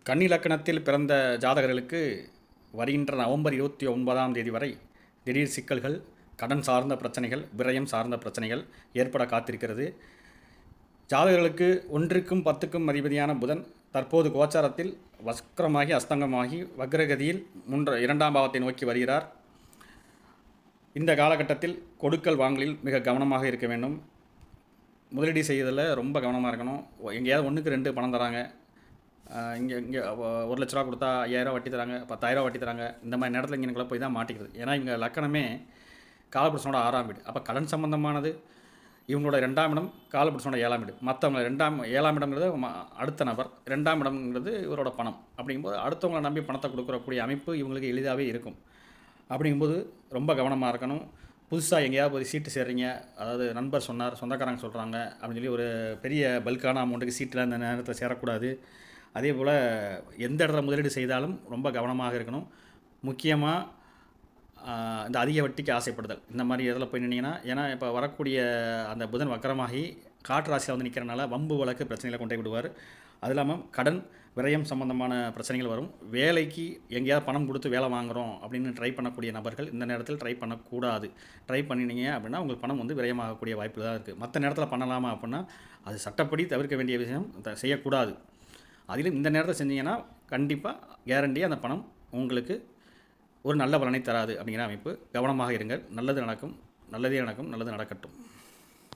கன்னி லக்கணத்தில் பிறந்த ஜாதகர்களுக்கு வருகின்ற நவம்பர் 29ஆம் தேதி வரை திடீர் சிக்கல்கள், கடன் சார்ந்த பிரச்சனைகள், விரயம் சார்ந்த பிரச்சனைகள் ஏற்பட காத்திருக்கிறது. ஜாதகர்களுக்கு 1க்கும் 10க்கும் அதிபதியான புதன் தற்போது கோச்சாரத்தில் வக்ரமாகி அஸ்தங்கமாகி வக்ரகதியில் 2ஆம் பாவத்தை நோக்கி வருகிறார். இந்த காலகட்டத்தில் கொடுக்கல் வாங்கலில் மிக கவனமாக இருக்க வேண்டும். முதலீடு செய்வதில் ரொம்ப கவனமாக இருக்கணும். எங்கேயாவது 1க்கு 2 பணம் தராங்க, இங்கே 1,00,000 ரூபா கொடுத்தா 5,000 வட்டி தராங்க, 10,000 வட்டி தராங்க. இந்த மாதிரி நேரத்தில் இங்கே போய் தான் மாட்டிக்கிறது. ஏன்னா இவங்க லக்கணமே காலபுருஷனோட 6ஆம் வீடு. அப்போ கடன் சம்பந்தமானது இவங்களோட 2ஆம் இடம், காலபுருஷனோட 7ஆம் வீடு. மற்றவங்க 7ஆம் இடம்ங்கிறது அடுத்த நபர், 2ஆம் இடம்ங்கிறது இவரோட பணம். அப்படிங்கும்போது அடுத்தவங்களை நம்பி பணத்தை கொடுக்கக்கூடிய அமைப்பு இவங்களுக்கு எளிதாகவே இருக்கும். அப்படிங்கும்போது ரொம்ப கவனமாக இருக்கணும். புதுசாக எங்கேயாவது போய் சீட்டு சேர்றீங்க, அதாவது நண்பர் சொன்னார், சொந்தக்காரங்க சொல்கிறாங்க அப்படின்னு சொல்லி ஒரு பெரிய பல்கான அமௌண்ட்டுக்கு சீட்டில் அந்த நேரத்தில் சேரக்கூடாது. அதே போல் எந்த இடத்துல முதலீடு செய்தாலும் ரொம்ப கவனமாக இருக்கணும். முக்கியமாக இந்த அதிக வட்டிக்கு ஆசைப்படுதல், இந்த மாதிரி இதில் போய் நின்னீங்கன்னா, ஏன்னா இப்போ வரக்கூடிய அந்த புதன் வக்கரமாகி காற்று ராசியில் வந்து நிற்கிறனால வம்பு வழக்கு பிரச்சனைகளை கொண்டு விடுவார். அது இல்லாமல் கடன் விரயம் சம்பந்தமான பிரச்சனைகள் வரும். வேலைக்கு எங்கேயாவது பணம் கொடுத்து வேலை வாங்குகிறோம் அப்படின்னு ட்ரை பண்ணக்கூடிய நபர்கள் இந்த நேரத்தில் ட்ரை பண்ணக்கூடாது. ட்ரை பண்ணினீங்க அப்படின்னா உங்களுக்கு பணம் வந்து விரயமாகக்கூடிய வாய்ப்பு தான் இருக்குது. மற்ற நேரத்தில் பண்ணலாமா அப்படின்னா அது சட்டப்படி தவிர்க்க வேண்டிய விஷயம், செய்யக்கூடாது. அதிலும் இந்த நேரத்தை செஞ்சீங்கன்னா கண்டிப்பாக கேரண்டியாக அந்த பணம் உங்களுக்கு ஒரு நல்ல பலனை தராது அப்படிங்கிற அமைப்பு. கவனமாக இருங்கள். நல்லது நடக்கும், நல்லதே நடக்கும், நல்லது நடக்கட்டும்.